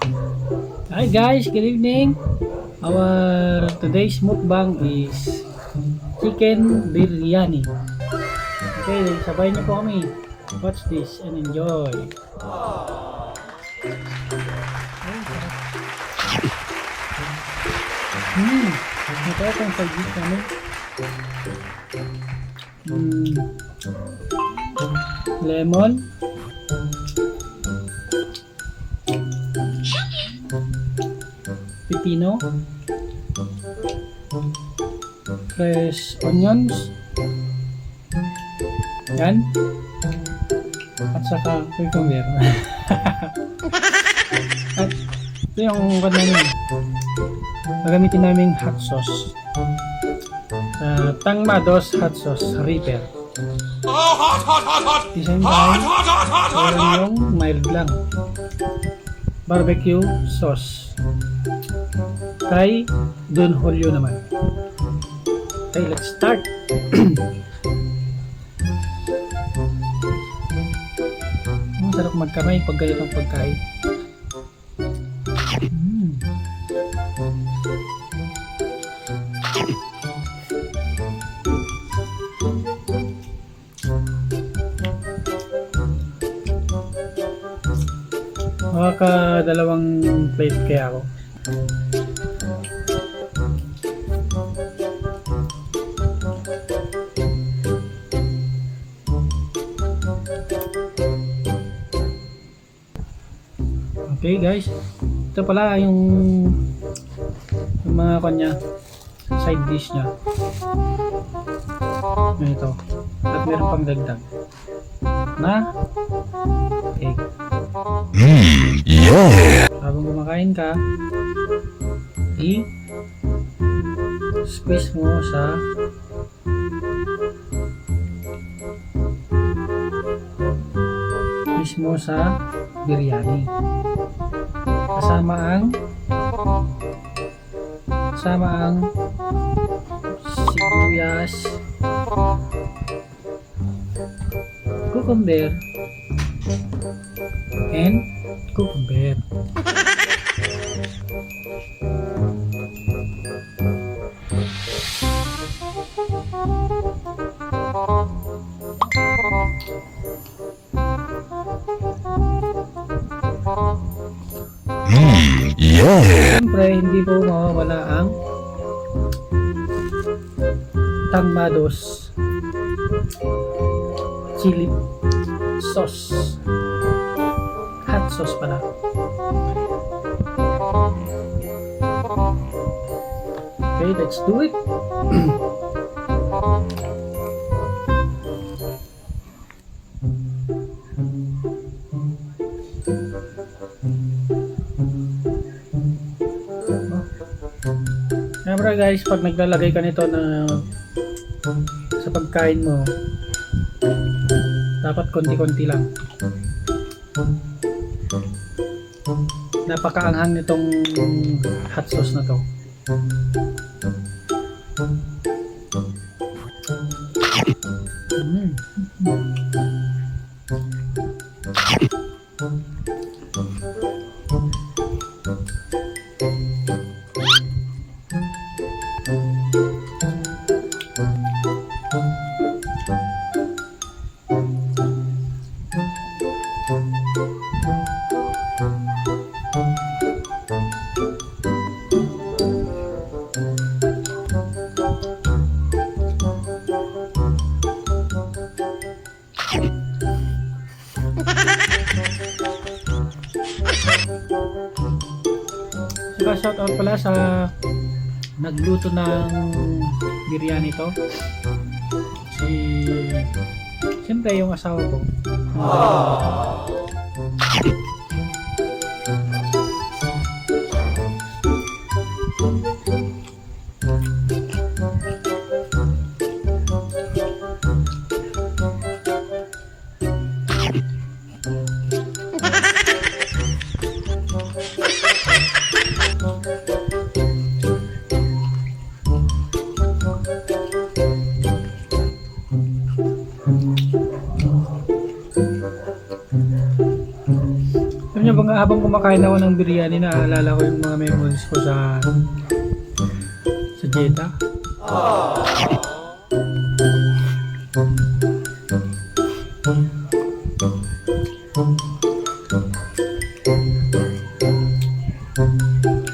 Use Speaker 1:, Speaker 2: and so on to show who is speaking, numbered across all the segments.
Speaker 1: Hi guys, good evening. Our today's mukbang is chicken biryani. Okay, sabay niyo po kami. Watch this and enjoy. Ito itong service namin. Lemon, pipino, fresh onions, yan, at saka cucumber. At ito yung kanina gagamitin naming hot sauce, Tangmados hot sauce Reaper. At the same time, meron yung mild lang barbecue sauce kay Don Julio naman. Okay, let's start. Ang sarap magkamay pag ganitong pagkain. Makaka dalawang plate kaya ako. Okay guys, ito pala yung mga kanya side dish nya. Ito. At meron pang dagdag na egg.
Speaker 2: Yeah.
Speaker 1: Habang kumakain ka, i-squeeze mo sa biryani. Kasama ang sibuyas, cucumber, and cucumber.
Speaker 2: Yeah.
Speaker 1: Siyempre, hindi po mawawala ang Tangmados chili sauce, hot sauce pala. Okay, let's do it. Siyempre guys, pag naglalagay ka nito na sa pagkain mo, dapat konti-konti lang. Napakaanghang nitong hot sauce na to. Saka shoutout pala sa nagluto ng biryani to, siyempre yung asawa ko. habang kumakain ako ng biryani, naalala ko yung mga memories ko sa Jeddah.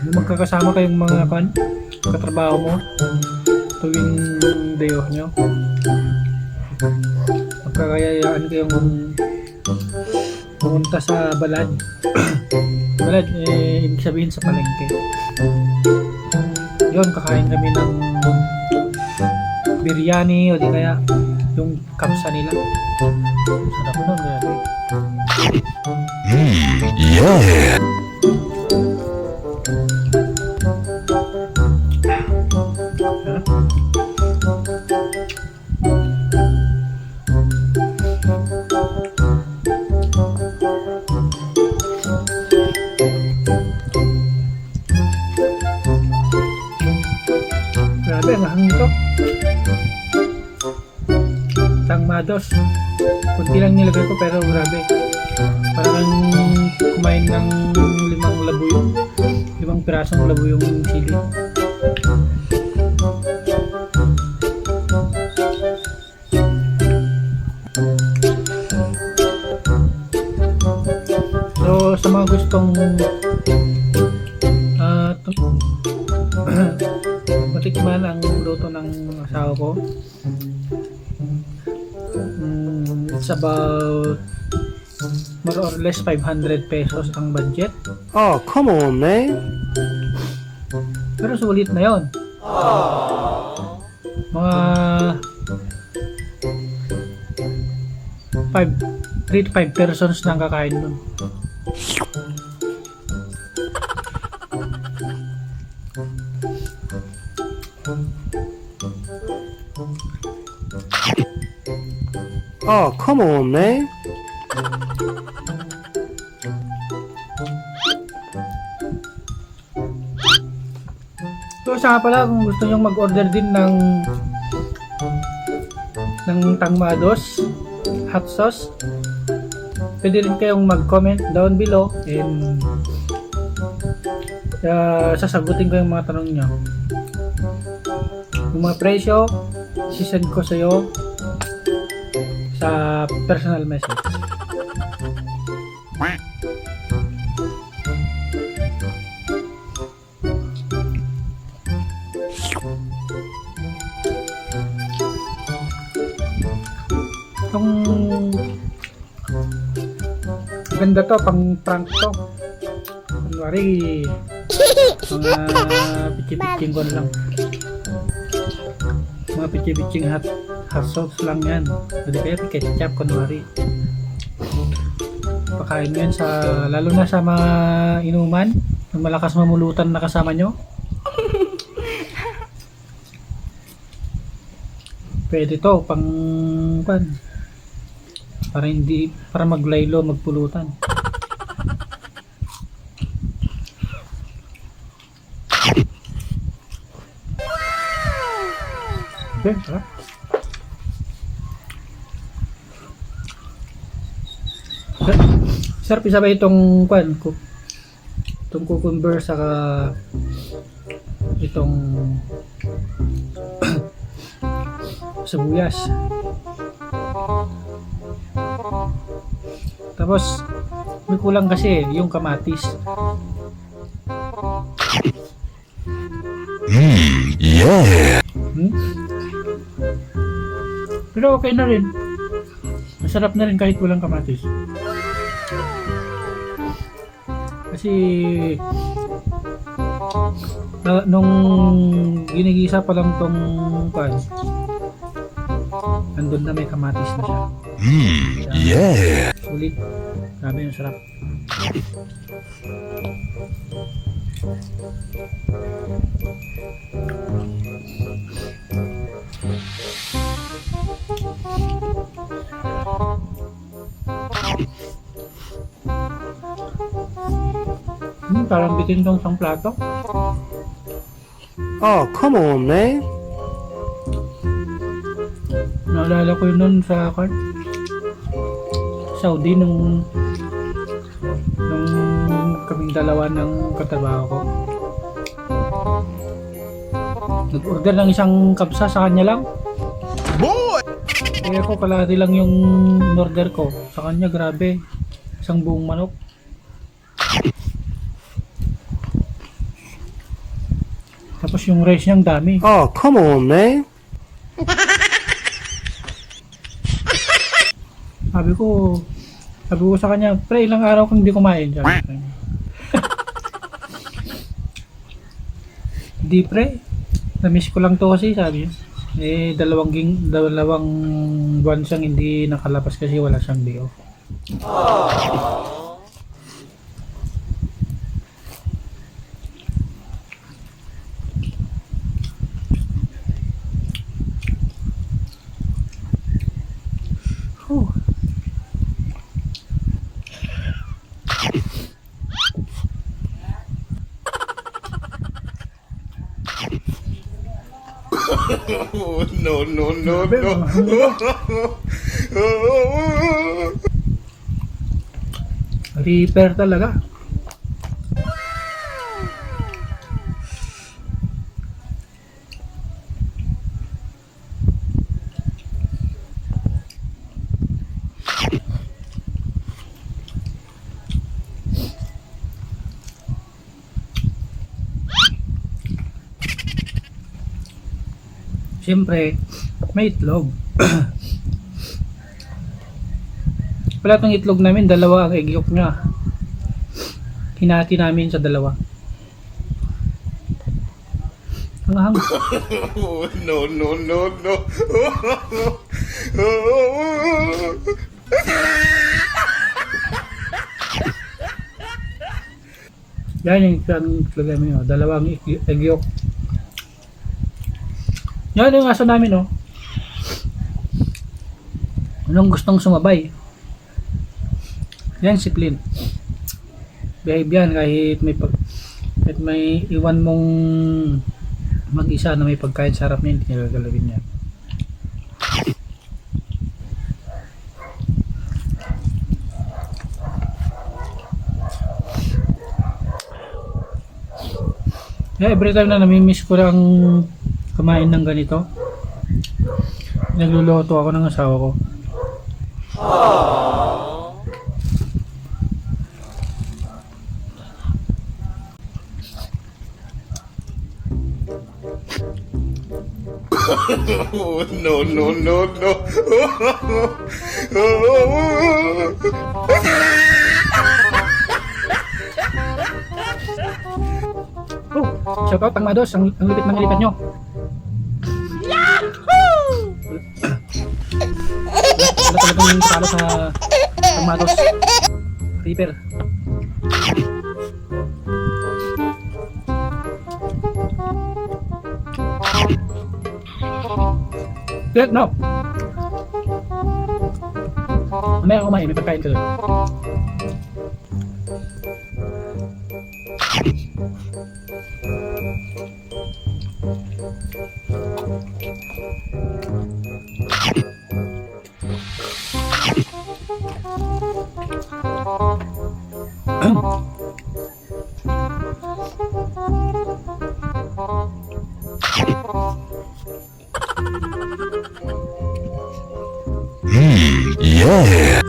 Speaker 1: Yung magkakasama kayong mga katrabaho mo tuwing day off nyo, magkakayayaan kayong pumunta sa Balad. Balad, ibig sabihin sa palengke. Yun, kakain kami ng biryani o di kaya yung kapsa nila. Sarap nun, grabe.
Speaker 2: Yeah.
Speaker 1: Grabe, ang hangin to. Tangmados. Kunti lang nilagay ko pero grabe. Parang kumain ng 5 labuyo. 5 pirasong labuyo yung sili. So sa mga gustong matikman ang luto ng asawa ko, it's about more or less 500 pesos ang budget.
Speaker 2: Oh, come on, man.
Speaker 1: Pero sulit na yon. Mga 3 to 5 persons na ang kakain nun.
Speaker 2: Oh, come on, man.
Speaker 1: So siya nga pala, kung gusto nyong mag-order din ng tangmados hot sauce, pwede rin kayong mag-comment down below and sasagutin ko yung mga tanong nyo. Yung mga presyo, sisend ko sa iyo sa personal message. Itong ganda to, pang prank to. Kunwari mga pichi-piching ko lang, mga pichi-piching hot sauce lang yan, hindi kaya ketchup kunwari. Pakain mo yan sa, lalo na sa mga inuman ng malakas mamulutan na kasama nyo. Pwede to pang para maglaylo, magpulutan. Okay, sarap. Sarap isabay itong cucumber saka itong sibuyas. Tapos may kulang kasi yung kamatis.
Speaker 2: Yeah.
Speaker 1: Pero okay na rin. Masarap na rin kahit walang kamatis. Kasi nung ginigisa pa lang tong andun na may kamatis na siya.
Speaker 2: Yeah.
Speaker 1: Sulit. Grabe yung sarap. Parang bitin tong isang plato.
Speaker 2: Oh, come on, man.
Speaker 1: Naalala ko yun nun sa Saudi nung kaming dalawa ng katrabaho ko. Nag-order ng isang kapsa sa kanya lang.
Speaker 2: Boy!
Speaker 1: Kaya ako kalahati lang yung order ko. Sa kanya grabe. Isang buong manok. Tapos yung rice niyang dami.
Speaker 2: Oh, come on, man.
Speaker 1: Sabi ko sa kanya, pre, ilang araw kang hindi kumain. Sabi ko sa kanya. Di pre, na-miss ko lang to kasi, sabi niya. Eh, dalawang buwan siyang hindi nakalabas kasi wala siyang day off. Oh.
Speaker 2: No, no, no,
Speaker 1: Grabe,
Speaker 2: no.
Speaker 1: Reaper talaga. Siyempre, may itlog. Wala tong itlog namin, dalawa ang egg yolk niya. Hinati namin sa dalawa. Hangahang.
Speaker 2: No, no, no, no.
Speaker 1: Yan yung itlog namin, oh. Dalawang egg yolk. Yan yung aso namin, oh. Anong gustong sumabay? Yan si Flynn. Behave yan kahit may iwan mong mag-isa na may pagkain sa harap niya, hindi niya gagalawin yan. Yeah, every time na namimiss ko lang kumain ng ganito, nagluluto ako ng asawa ko.
Speaker 2: No, no, no, no.
Speaker 1: Oh, shout out Tangmados, ang lipit ng lipat nyo. Wala talagang talo sa Tangmados. Reaper. Good, no. Mamaya kumain, may pagkain ka doon.
Speaker 2: Yeah.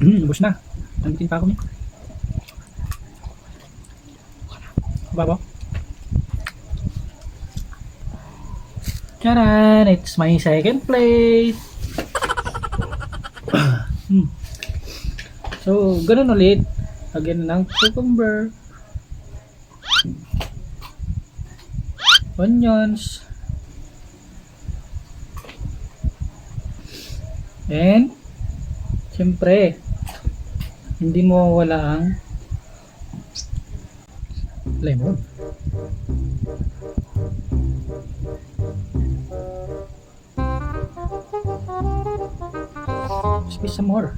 Speaker 1: Ubus na. Nambitin pa ako niya. Babo. Charan! It's my second plate. So, ganun ulit. Lagyan ng cucumber. Onions. And, siyempre, Hindi mo wala ang lemon. Squeeze some more.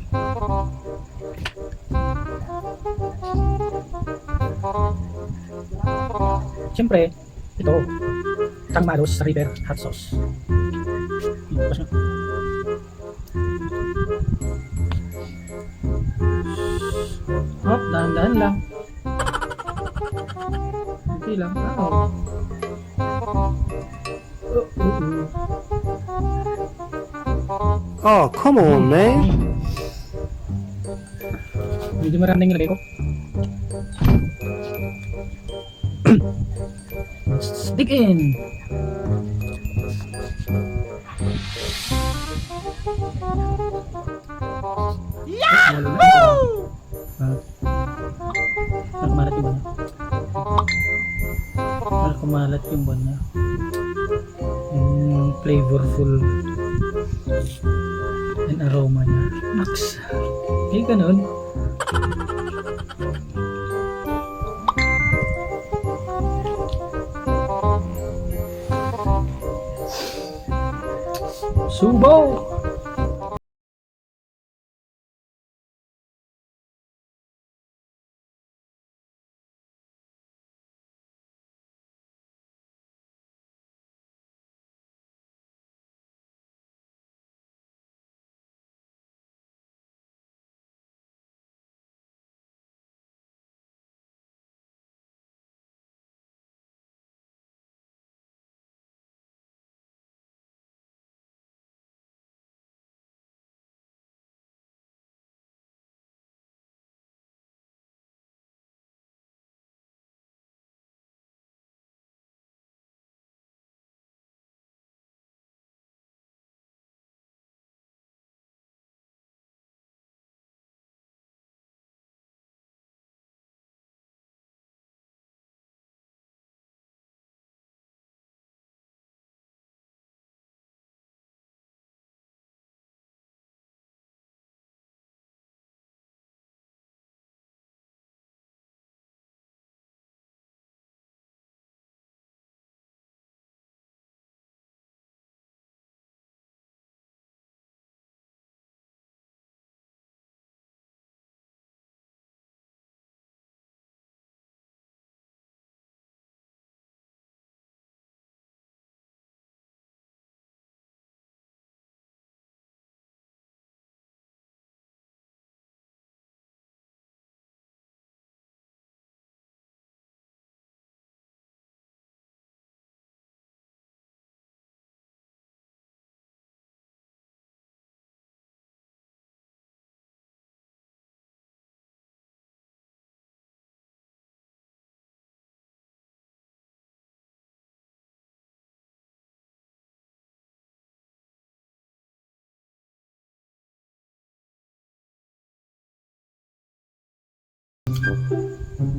Speaker 1: Siyempre, ito, Tangmalos River Hot Sauce. Tapos nga. Hop, dahan-dahan lang. Okay lang.
Speaker 3: Oh, come on, man.
Speaker 1: Medyo maraming nilagay ko. Let's dig in. Yahoo! Kumalat yung buwan niya. Yung flavorful and aroma niya. Max. Okay, ganun. Subo!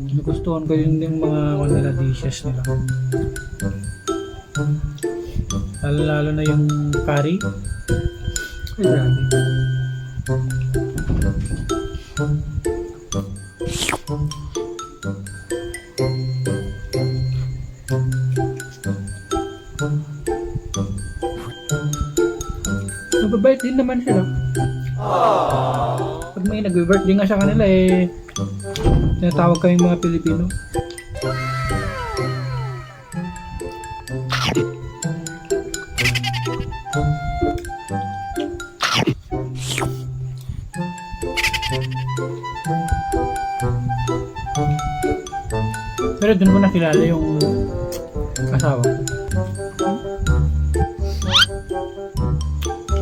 Speaker 1: Nagustuhan ko yun yung mga Manila dishes nila. Lalo na yung curry. Ay, grabe. Nababait din naman sila. Pag may nag-birthday nga sa kanila tinatawag kami mga Pilipino. Pero doon ko nakilala yung asawa ko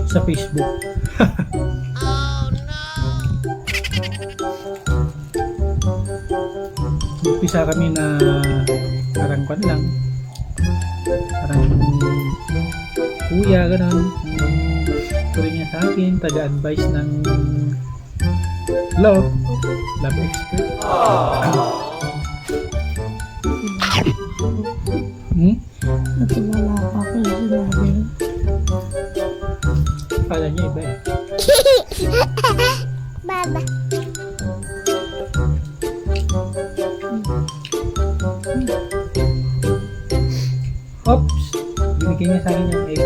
Speaker 1: sa Facebook. Umpisa kami na parang kwan lang, parang kuya gano'n. Tuloy niya sa akin, taga-advise ng love expert.
Speaker 4: Nakilala ko ako yung sinabi.
Speaker 1: Kala niya iba eh.
Speaker 4: Baba.
Speaker 1: Oops! Binigyan niya sa akin yung egg.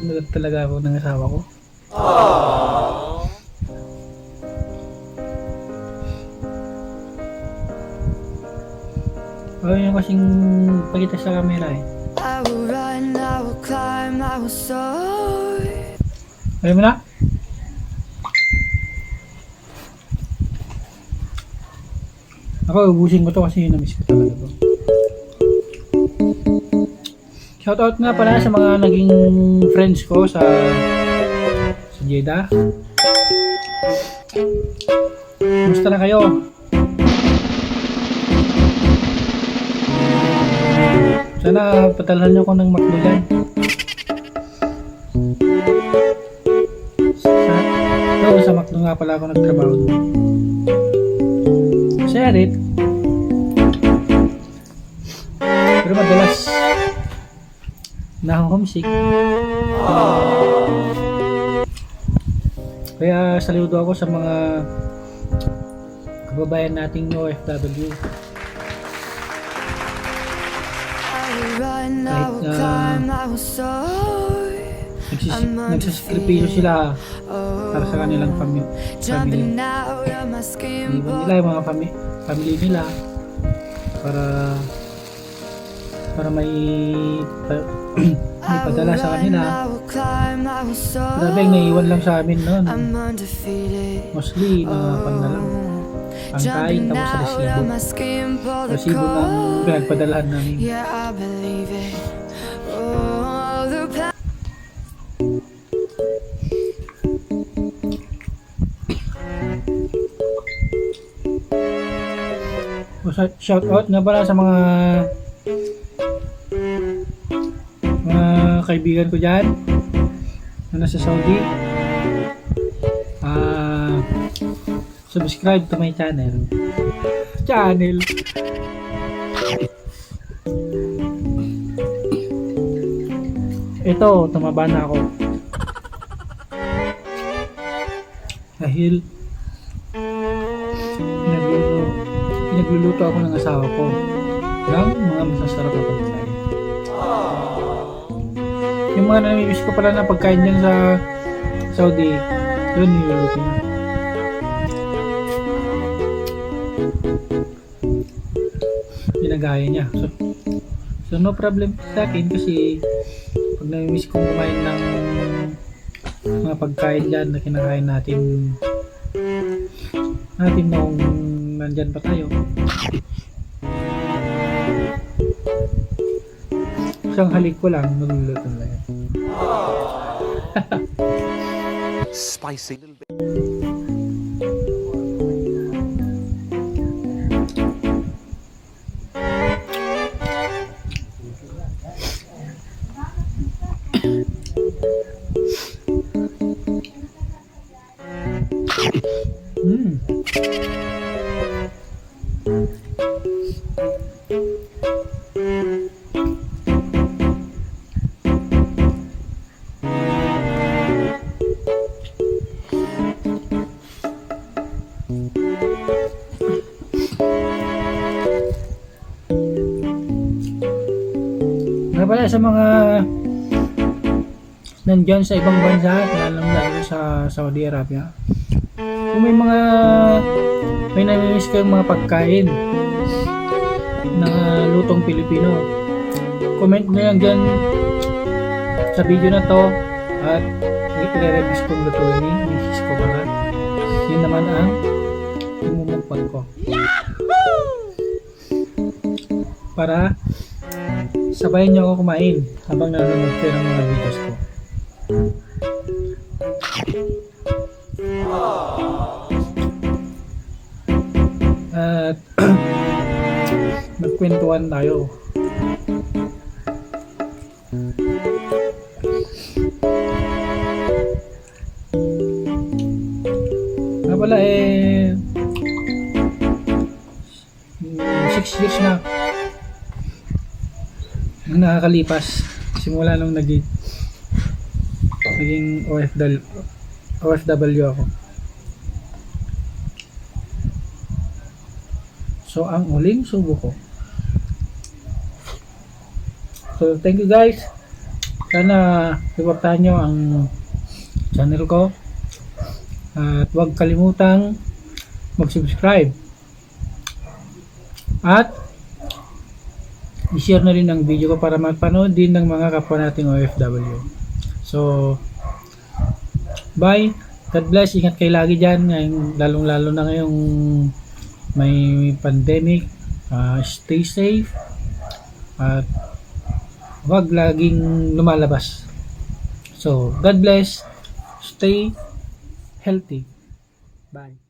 Speaker 1: Nalag talaga ako ng asawa ko. Ayaw niya kasing pagkita sa camera eh.
Speaker 5: I will run, I will climb, I will soar.
Speaker 1: Ayaw mo na? Ako, ubusin ko to kasi na-miss ko talaga to. Shoutout nga pala sa mga naging friends ko sa Jeddah. Kumusta na kayo? Sana patalhan nyo ko ng McDo dyan. Sa McDo nga pala ako nagtrabaho doon. Share it. Pero madalas na homesick. Kaya saludo ako sa mga kababayan nating OFW.
Speaker 5: Run, I
Speaker 1: Kahit
Speaker 5: will climb, I will soar.
Speaker 1: nagsasakripisyo sila para sa kanilang family.
Speaker 5: Jumping out of my skin.
Speaker 1: Iwan nila yung mga family nila para may may padala sa kanila. Grabe, naiwan lang sa amin noon. Mostly, mga pan na lang. Pangkain, tapos sa resibo. Resibo ng pinagpadalahan namin.
Speaker 5: Yeah, I believe it. Oh, the
Speaker 1: Shout out nga pala sa mga kaibigan ko dyan na nasa Saudi. Subscribe to my channel. Ito, tumaba na ako dahil pinagluluto ako ng asawa ko ng mga masasarap na pagkain. Yung mga namimiss ko pala na pagkain dyan sa Saudi, yun niluluto niya. Ginagaya niya. So no problem sa akin kasi pag namimiss kong kumain ng mga pagkain dyan na kinakain natin noong nandyan pa tayo. Isang halik ko lang, magluluto na yan.
Speaker 3: Spicy little bit.
Speaker 1: Pala sa mga nandyan sa ibang bansa, lalo sa Saudi Arabia, kung may namimiss kayong mga pagkain na lutong Pilipino, comment nyo yan dyan sa video na to at i-reviews kong lutuin ni Mrs. ko pala. Yun naman ang imumukbang ko para sabayan niyo ako kumain habang nanonood kayo ng mga videos ko. At magkwentuhan tayo. Nga pala 6 years na nakakalipas simula nung naging OFW ako. So ang uling subo ko So, thank you guys. Sana supportahan nyo ang channel ko. At huwag kalimutang mag-subscribe. At i-share na rin ang video ko para mapanood din ng mga kapwa nating OFW. So, bye. God bless. Ingat kayo lagi dyan. Ngayong, lalong-lalo na ngayong may pandemic. Stay safe. At huwag laging lumalabas. So, God bless. Stay healthy. Bye.